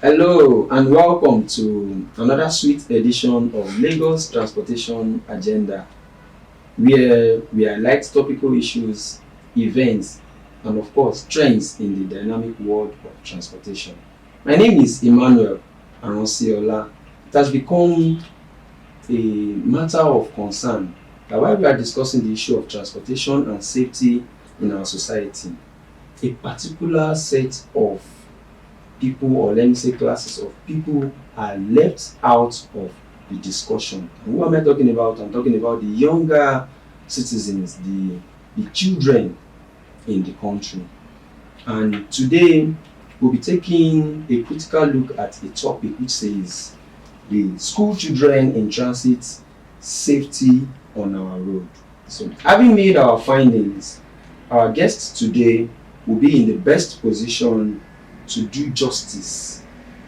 Hello and welcome to another sweet edition of Lagos Transportation Agenda, where we highlight topical issues, events, and of course trends in the dynamic world of transportation. My name is Emmanuel Aronsiola. It has become a matter of concern that while we are discussing the issue of transportation and safety in our society, a particular set of people, or let me say classes of people, are left out of the discussion. And who am I talking about? I'm talking about the younger citizens, the children in the country. And today we'll be taking a critical look at a topic which says the school children in transit safety on our road. So having made our findings, our guest today will be in the best position to do justice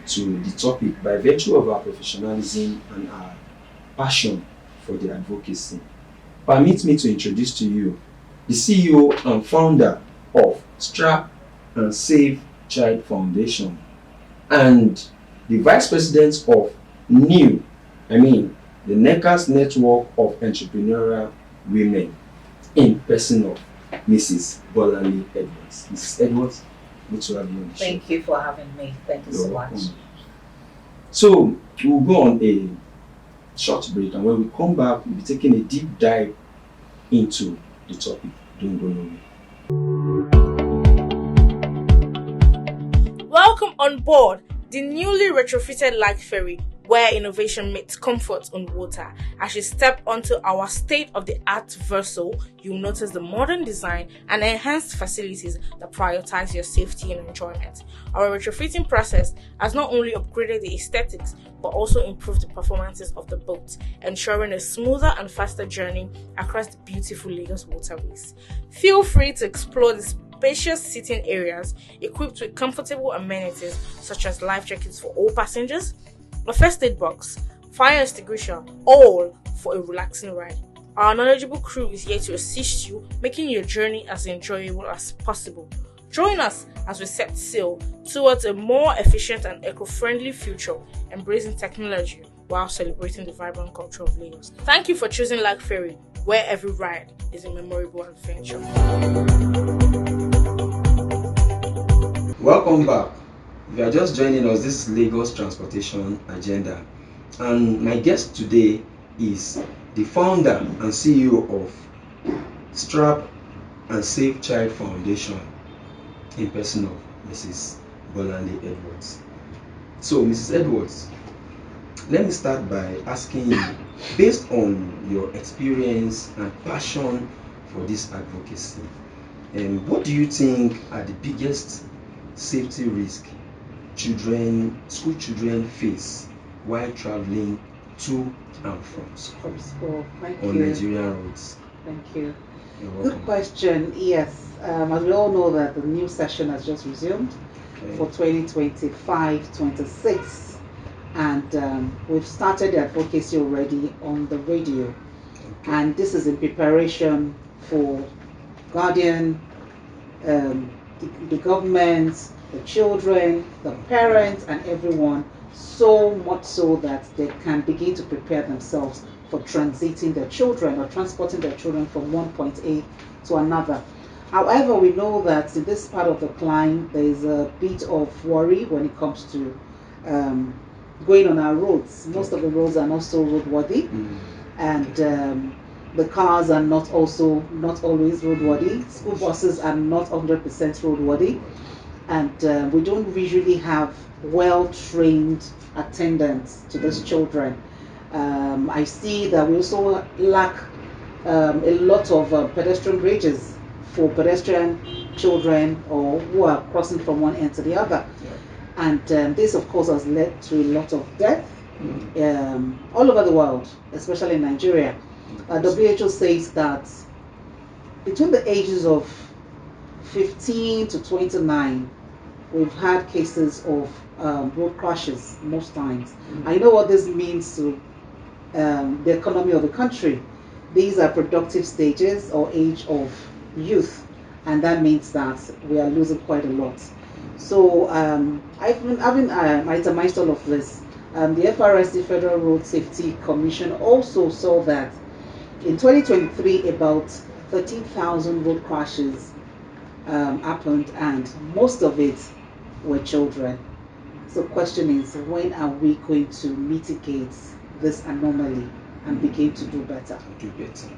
to the topic by virtue of our professionalism and our passion for the advocacy. Permit me to introduce to you the CEO and founder of Strap and Save Child Foundation and the vice president of the NECA's Network of Entrepreneurial Women, in person of Mrs. Bolanle Edwards. Mrs. Edwards, good to have you on the show. Thank you for having me. Thank you so much. So we'll go on a short break, and when we come back, we'll be taking a deep dive into the topic. Don't go nowhere. Welcome on board the newly retrofitted light ferry, where innovation meets comfort on water. As you step onto our state-of-the-art vessel, you'll notice the modern design and enhanced facilities that prioritize your safety and enjoyment. Our retrofitting process has not only upgraded the aesthetics, but also improved the performances of the boat, ensuring a smoother and faster journey across the beautiful Lagos waterways. Feel free to explore the spacious seating areas equipped with comfortable amenities such as life jackets for all passengers, a first aid box, fire extinguisher, all for a relaxing ride. Our knowledgeable crew is here to assist you, making your journey as enjoyable as possible. Join us as we set sail towards a more efficient and eco-friendly future, embracing technology while celebrating the vibrant culture of Lagos. Thank you for choosing Light Ferry, where every ride is a memorable adventure. Welcome back. If you are just joining us, this is Lagos Transportation Agenda, and my guest today is the founder and CEO of Strap and Save Child Foundation, in person of Mrs. Bolanle Edwards. So, Mrs. Edwards, let me start by asking you, based on your experience and passion for this advocacy, what do you think are the biggest safety risks school children face while traveling to and from school on Nigerian roads? Thank you. Good question. Yes, as we all know that the new session has just resumed for 2025-26, and we've started the advocacy already on the radio, and this is in preparation for guardian, the government, the children, the parents, and everyone, so much so that they can begin to prepare themselves for transiting their children or transporting their children from one point A to another. However, we know that in this part of the climb, there is a bit of worry when it comes to going on our roads. Most of the roads are not so roadworthy, and the cars are not always roadworthy. School buses are not 100% roadworthy, and we don't usually have well-trained attendants to these children. I see that we also lack a lot of pedestrian bridges for pedestrian children or who are crossing from one end to the other. And this, of course, has led to a lot of death all over the world, especially in Nigeria. WHO says that between the ages of 15 to 29, we've had cases of road crashes most times. I know what this means to the economy of the country. These are productive stages or age of youth, and that means that we are losing quite a lot. So I've been having itemized all of this. The FRSC Federal Road Safety Commission also saw that in 2023 about 13,000 road crashes happened, and most of it were children. So, question is, when are we going to mitigate this anomaly and begin to do better? Do better.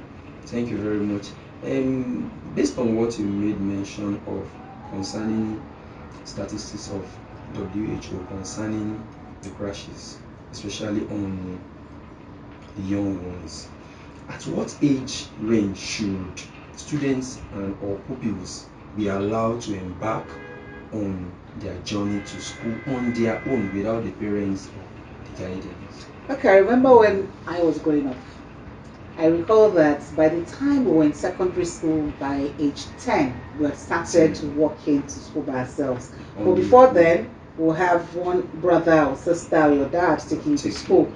Thank you very much. Based on what you made mention of concerning statistics of WHO concerning the crashes, especially on the young ones, at what age range should students and or pupils be allowed to embark on their journey to school on their own without the parents or the guidance? Okay, I remember when I was growing up, I recall that by the time we were in secondary school, by age 10, we had started walking to school by ourselves. But before then, we'll have one brother or sister or your dad taking you to school.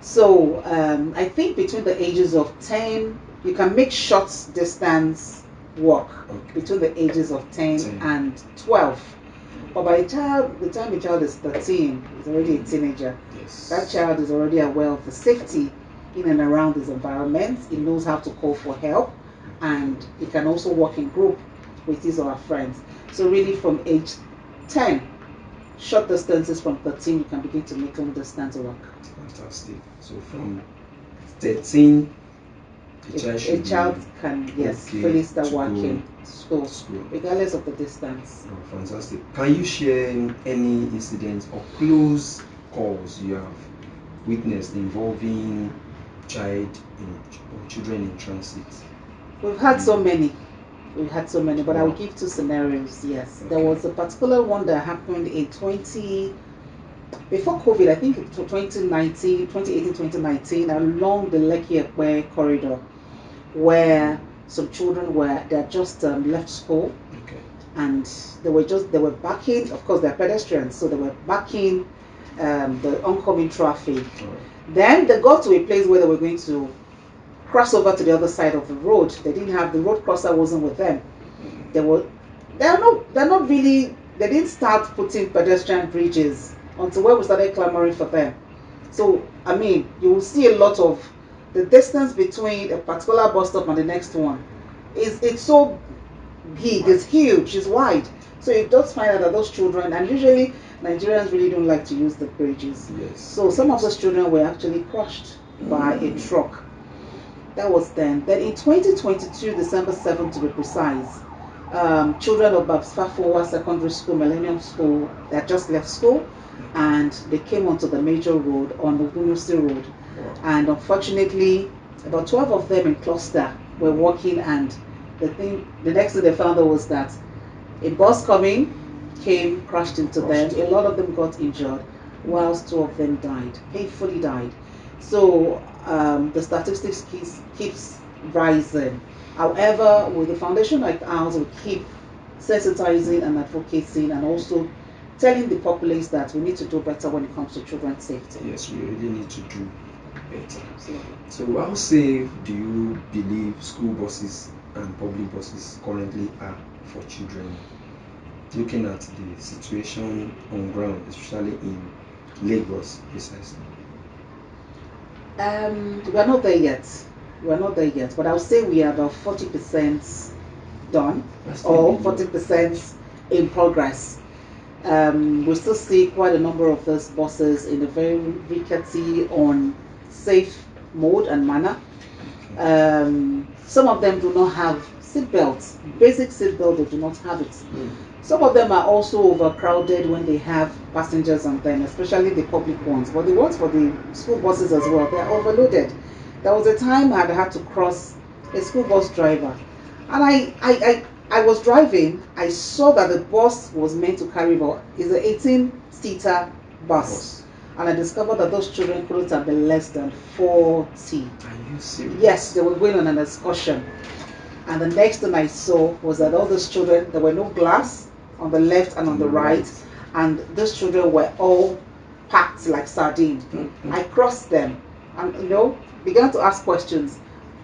So I think between the ages of 10, you can make short distance walk between the ages of 10 and 12. But by the time a child is 13, he's already a teenager. Yes. That child is already aware of the safety in and around his environment. He knows how to call for help, and he can also work in group with his or her friends. So really from age 10, short distances from 13, you can begin to make long distance work. Fantastic. So from 13, a child can fully start working school, regardless of the distance. Oh, fantastic. Can you share any incidents or close calls you have witnessed involving children in transit? We've had so many. But I will give two scenarios. Yes, there was a particular one that happened in before COVID, I think 2018, 2019, along the Lekki Ekpe corridor, where some children they had just left school, and they were backing. Of course, they're pedestrians, so they were backing the oncoming traffic. Then they got to a place where they were going to cross over to the other side of the road. They didn't have the road crosser, wasn't with them. They didn't start putting pedestrian bridges until when we started clamoring for them. So I mean, you will see a lot of the distance between a particular bus stop and the next one it's so big, it's huge, it's wide. So you just find out that those children, and usually Nigerians really don't like to use the bridges. Yes. So some of those children were actually crushed by a truck. That was then. Then in 2022, December 7th to be precise, children of Babs Fafowa Secondary School, Millennium School, they had just left school, and they came onto the major road on the Gunusi Road. And unfortunately, about 12 of them in cluster were walking, and the next thing they found out was that a bus came, crashed into them. A lot of them got injured, whilst 2 of them painfully died. So the statistics keeps rising. However, with the foundation like ours, we keep sensitizing and advocating, and also telling the populace that we need to do better when it comes to children's safety. Yes, we really need to do better. Absolutely. So how safe do you believe school buses and public buses currently are for children? Looking at the situation on ground, especially in Lagos, precisely. We are not there yet. But I would say we are about 40% done, or 40% in progress. We still see quite a number of those buses in a very rickety, unsafe mode and manner. Some of them do not have seat belts. Basic seat belt, they do not have it. Some of them are also overcrowded when they have passengers on them, especially the public ones. But the ones for the school buses as well, they are overloaded. There was a time I had to cross a school bus driver, and I was driving. I saw that the bus was meant to carry about is an 18-seater bus, and I discovered that those children couldn't have been less than 40. Are you serious? Yes, they were going on an excursion. And the next thing I saw was that all those children, there were no glass on the left and on the right, and those children were all packed like sardines. I crossed them and began to ask questions.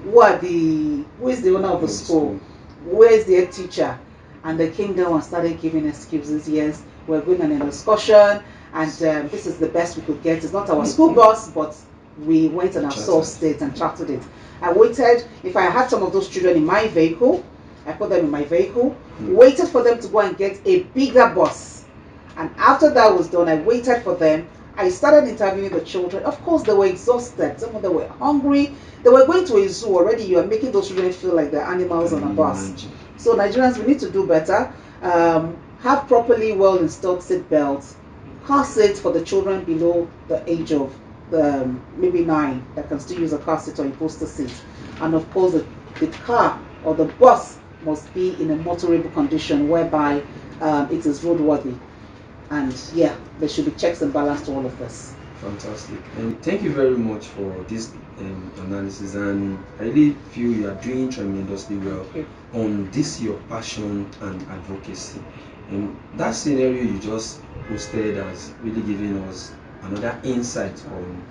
Who is the owner of the school? Where is the head teacher? And they came down and started giving excuses. Yes, we're going on an excursion, and this is the best we could get. It's not our school bus, but we went on our source state and chartered it. I waited. If I had some of those children in my vehicle, I put them in my vehicle, waited for them to go and get a bigger bus. And after that was done, I waited for them. I started interviewing the children. Of course, they were exhausted. Some of them were hungry. They were going to a zoo already. You are making those children feel like they're animals on a bus. So Nigerians, we need to do better. Have properly well installed seat belts, car seats for the children below the age of maybe 9 that can still use a car seat or a poster seat. And of course, the car or the bus must be in a motorable condition whereby it is roadworthy. And yeah, there should be checks and balance to all of this. Fantastic. And thank you very much for this analysis, and I really feel you are doing tremendously well on this your passion and advocacy. And that scenario you just posted has really given us another insight on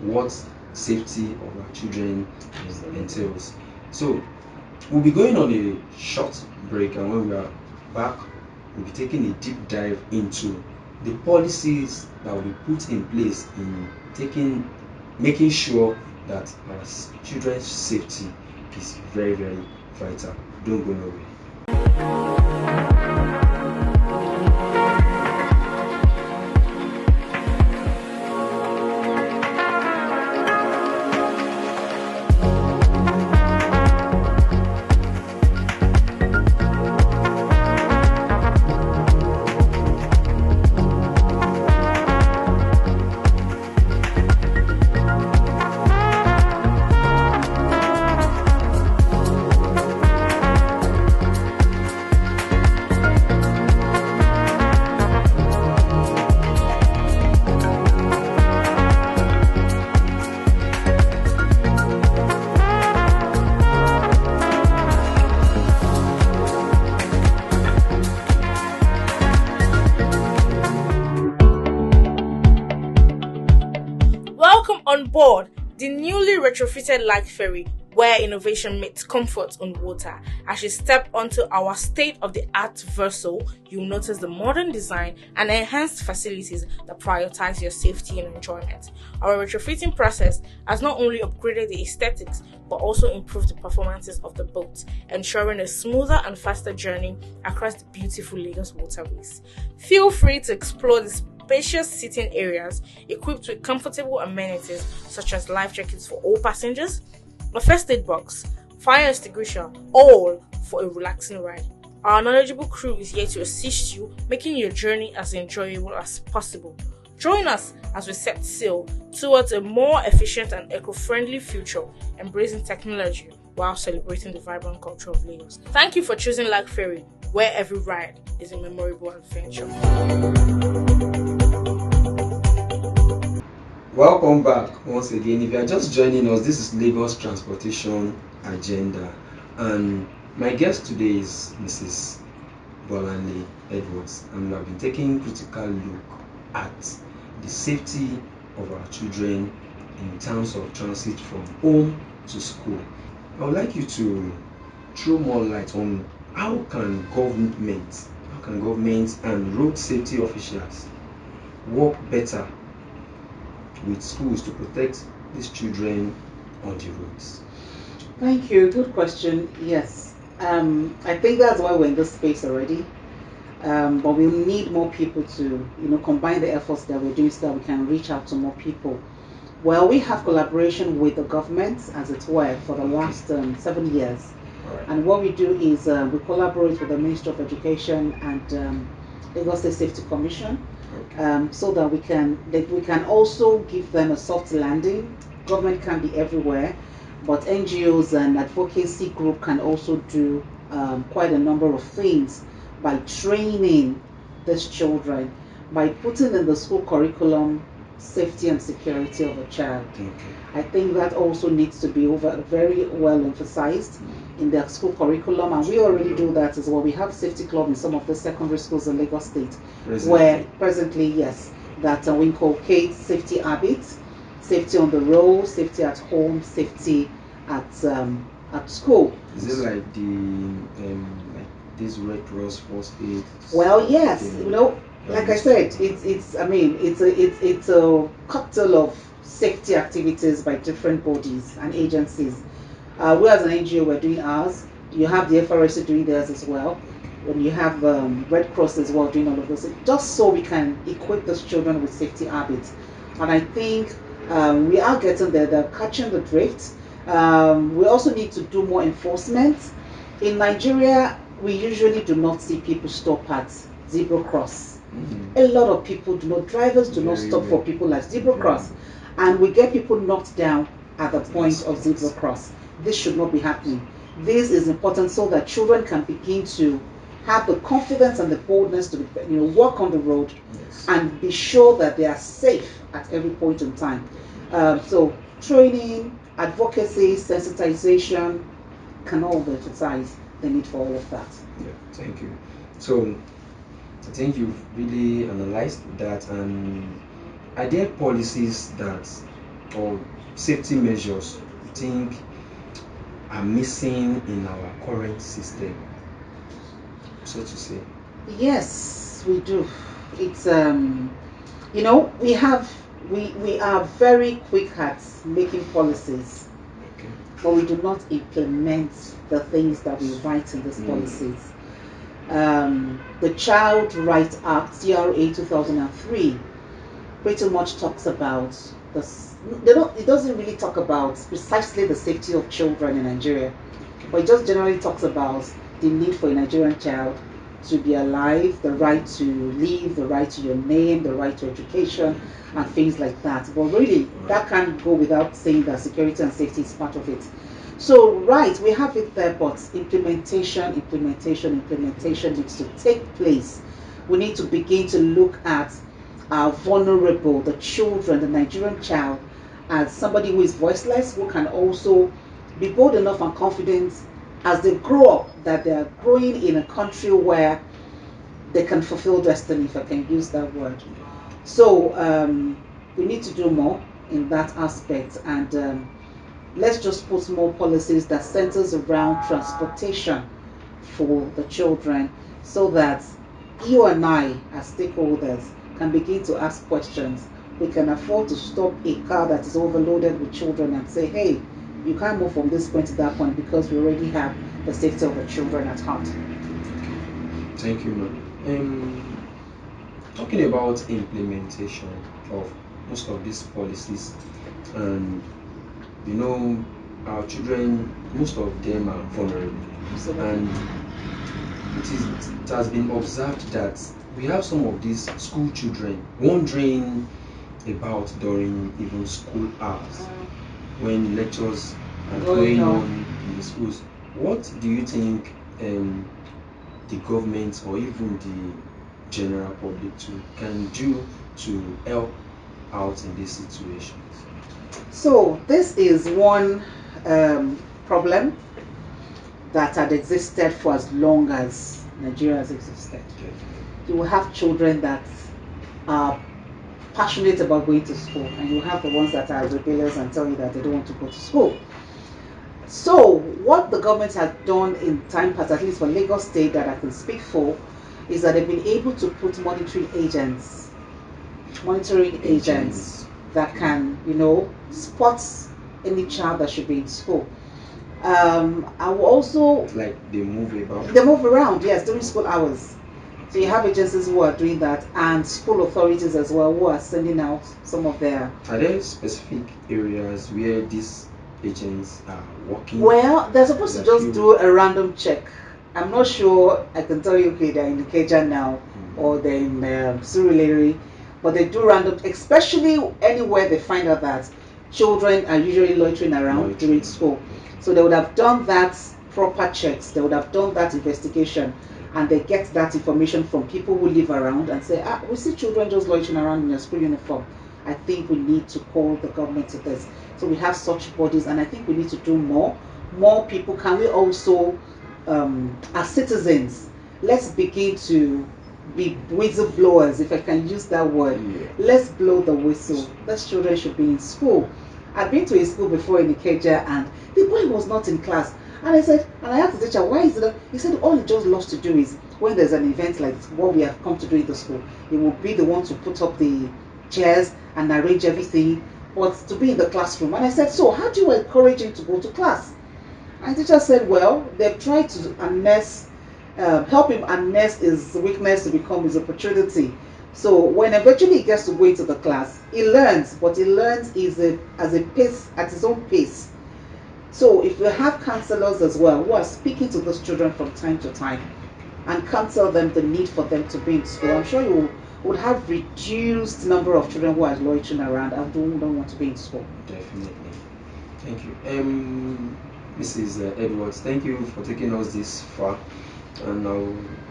what safety of our children entails. So we'll be going on a short break, and when we are back, we'll be taking a deep dive into the policies that will be put in place in making sure that our children's safety is very, very vital. Don't go nowhere. Welcome on board the newly retrofitted Light Ferry, where innovation meets comfort on water. As you step onto our state-of-the-art vessel, you'll notice the modern design and enhanced facilities that prioritize your safety and enjoyment. Our retrofitting process has not only upgraded the aesthetics, but also improved the performances of the boat, ensuring a smoother and faster journey across the beautiful Lagos waterways. Feel free to explore the spacious seating areas equipped with comfortable amenities such as life jackets for all passengers, a first aid box, fire extinguisher, all for a relaxing ride. Our knowledgeable crew is here to assist you, making your journey as enjoyable as possible. Join us as we set sail towards a more efficient and eco-friendly future, embracing technology while celebrating the vibrant culture of Lagos. Thank you for choosing Light Ferry, where every ride is a memorable adventure. Welcome back once again. If you are just joining us, this is Lagos Transportation Agenda, and my guest today is Mrs. Bolanle Edwards, and we have been taking a critical look at the safety of our children in terms of transit from home to school. I would like you to throw more light on how can government and road safety officials work better with schools to protect these children on the roads. Thank you. Good question. Yes. I think that's why we're in this space already. But we'll need more people to, combine the efforts that we're doing so that we can reach out to more people. Well, we have collaboration with the government, as it were, for the last 7 years. Right. And what we do is we collaborate with the Ministry of Education and Lagos State Safety Commission. So that we can also give them a soft landing. Government can be everywhere, but NGOs and advocacy group can also do quite a number of things by training these children, by putting in the school curriculum safety and security of a child. I think that also needs to be very well emphasized in the school curriculum, and we already do that as well. We have safety club in some of the secondary schools in Lagos State, where presently, yes, that we inculcate safety habits, safety on the road, safety at home, safety at school. Is it like the this Red Cross first aid. Well, yes, thing you know, that like we I used to said, do. it's I mean, it's a cocktail of safety activities by different bodies and agencies. We as an NGO, we're doing ours. You have the FRSC doing theirs as well. When you have Red Cross as well doing all of those, just so we can equip those children with safety habits. And I think we are getting there. They're catching the drift. We also need to do more enforcement. In Nigeria, we usually do not see people stop at zebra cross. A lot of people do not, drivers do not Very stop for well. people at zebra Very cross, well. and we get people knocked down at the point Yes, of zebra yes. cross. This should not be happening. This is important so that children can begin to have the confidence and the boldness to walk on the road Yes. and be sure that they are safe at every point in time. So training, advocacy, sensitization can all emphasize the need for all of that. Yeah, thank you. So I think you've really analyzed that, and are there policies that or safety measures you think are missing in our current system, so to say? Yes, we do. It's we have we are very quick at making policies, Okay. but we do not implement the things that we write in these policies. The Child Right Act, CRA 2003, pretty much talks about this. It doesn't really talk about precisely the safety of children in Nigeria, but it just generally talks about the need for a Nigerian child to be alive, the right to live, the right to your name, the right to education, and things like that. But really, that can't go without saying that security and safety is part of it. So, right, we have it there, but implementation needs to take place. We need to begin to look at our vulnerable, the children, the Nigerian child, as somebody who is voiceless, who can also be bold enough and confident as they grow up that they are growing in a country where they can fulfill destiny, if I can use that word. So we need to do more in that aspect, and let's just put more policies that centers around transportation for the children, so that you and I, as stakeholders, can begin to ask questions. We can afford to stop a car that is overloaded with children and say, hey, you can't move from this point to that point because we already have the safety of the children at heart. Thank you, ma'am. Talking about implementation of most of these policies, and you know, our children, most of them are vulnerable, and it has been observed that we have some of these school children wandering about during even school hours when lectures are going on in the schools. What do you think the government or even the general public too can do to help out in these situations? So this is one problem that had existed for as long as Nigeria has existed. You will have children that are passionate about going to school, and you have the ones that are rebellious and tell you that they don't want to go to school. So what the government has done in time past, at least for Lagos State that I can speak for, is that they've been able to put monitoring agents that can, spot any child that should be in school. I will also Like they move about. They move around, yes, during school hours. So you have agencies who are doing that, and school authorities as well who are sending out some of their. Are there specific areas where these agents are working? Well, they're supposed to just do a random check. I'm not sure I can tell you, okay, they're in Ikeja now, or they're in Surulere, but they do random, especially anywhere they find out that children are usually loitering around during school. So they would have done that proper checks, they would have done that investigation, and they get that information from people who live around and say, we see children just loitering around in your school uniform. I think we need to call the government to this. So we have such bodies, and I think we need to do more. More people. Can we also, as citizens, let's begin to be whistleblowers, if I can use that word. Let's blow the whistle. Those children should be in school. I've been to a school before in Ikeja, and the boy was not in class. And I said, and I asked the teacher, why is it? He said, all he just loves to do is when there's an event like what we have come to do in the school, he will be the one to put up the chairs and arrange everything, but to be in the classroom. And I said, so how do you encourage him to go to class? And the teacher said, well, they've tried to harness, help him harness his weakness to become his opportunity. So when eventually he gets to go into the class, he learns, but he learns as a pace, at his own pace. So if we have counselors as well who are speaking to those children from time to time and counsel them the need for them to be in school, I'm sure you would have reduced number of children who are loitering around and don't want to be in school. Definitely. Thank you. Mrs. Edwards, thank you for taking us this far. And now,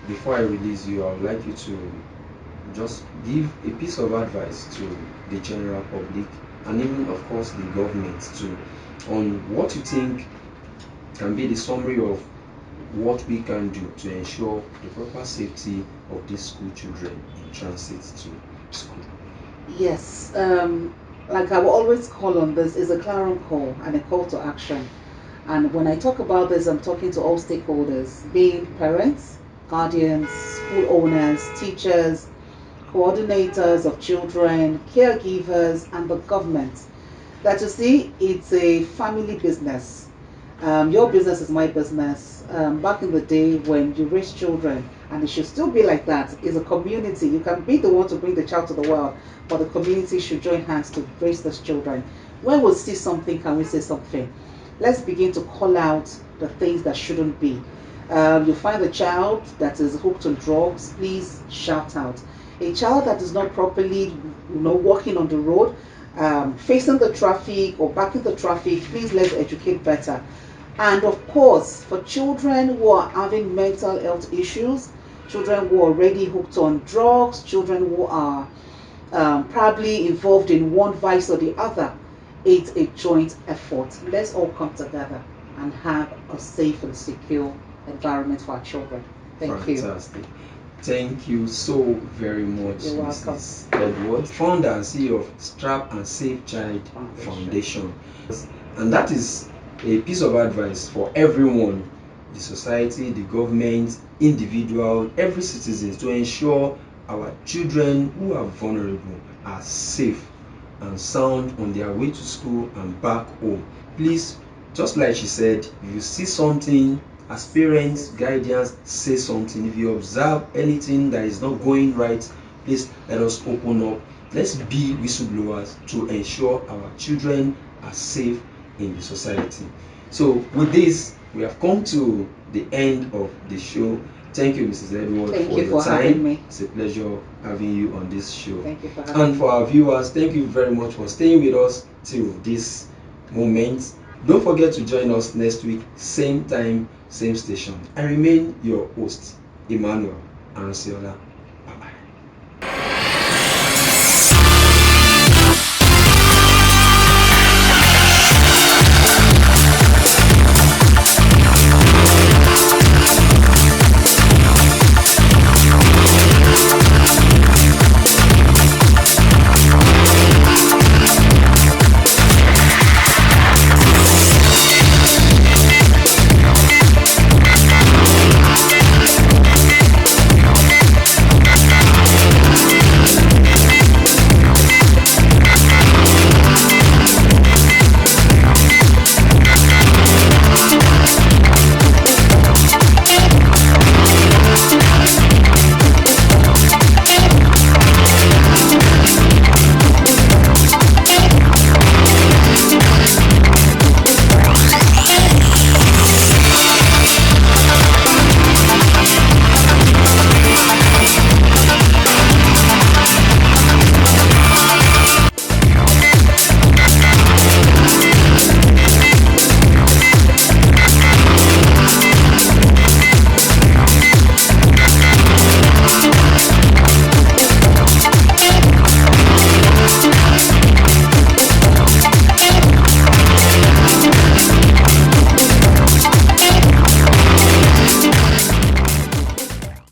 before I release you, I would like you to just give a piece of advice to the general public and even, of course, the government too, on what you think can be the summary of what we can do to ensure the proper safety of these school children in transit to school. Yes, like I will always call on this is a clarion call and a call to action. And when I talk about this, I'm talking to all stakeholders, being parents, guardians, school owners, teachers, coordinators of children, caregivers, and the government. That you see, it's a family business. Your business is my business. Back in the day when you raised children, and it should still be like that, is a community. You can be the one to bring the child to the world, but the community should join hands to raise those children. When we see something, can we say something? Let's begin to call out the things that shouldn't be. You find a child that is hooked on drugs, please shout out. A child that is not properly, walking on the road, facing the traffic or backing the traffic, please let's educate better. And of course, for children who are having mental health issues, children who are already hooked on drugs, children who are probably involved in one vice or the other, it's a joint effort. Let's all come together and have a safe and secure environment for our children. Thank you. Fantastic. Thank you so very much, You're welcome. Mrs. Edwards, founder and CEO of Strap and Safe Child Foundation. And that is a piece of advice for everyone, the society, the government, individual, every citizen, to ensure our children who are vulnerable are safe and sound on their way to school and back home. Please, just like she said, if you see something, as parents, guardians, say something. If you observe anything that is not going right, please let us open up. Let's be whistleblowers to ensure our children are safe in the society. So with this, we have come to the end of the show. Thank you, Mrs. Edward, Thank for you your for time. having me. It's a pleasure having you on this show. Thank you for having And me. for our viewers, thank you very much for staying with us till this moment. Don't forget to join us next week, same time, same station. I remain your host, Emmanuel Aranciola.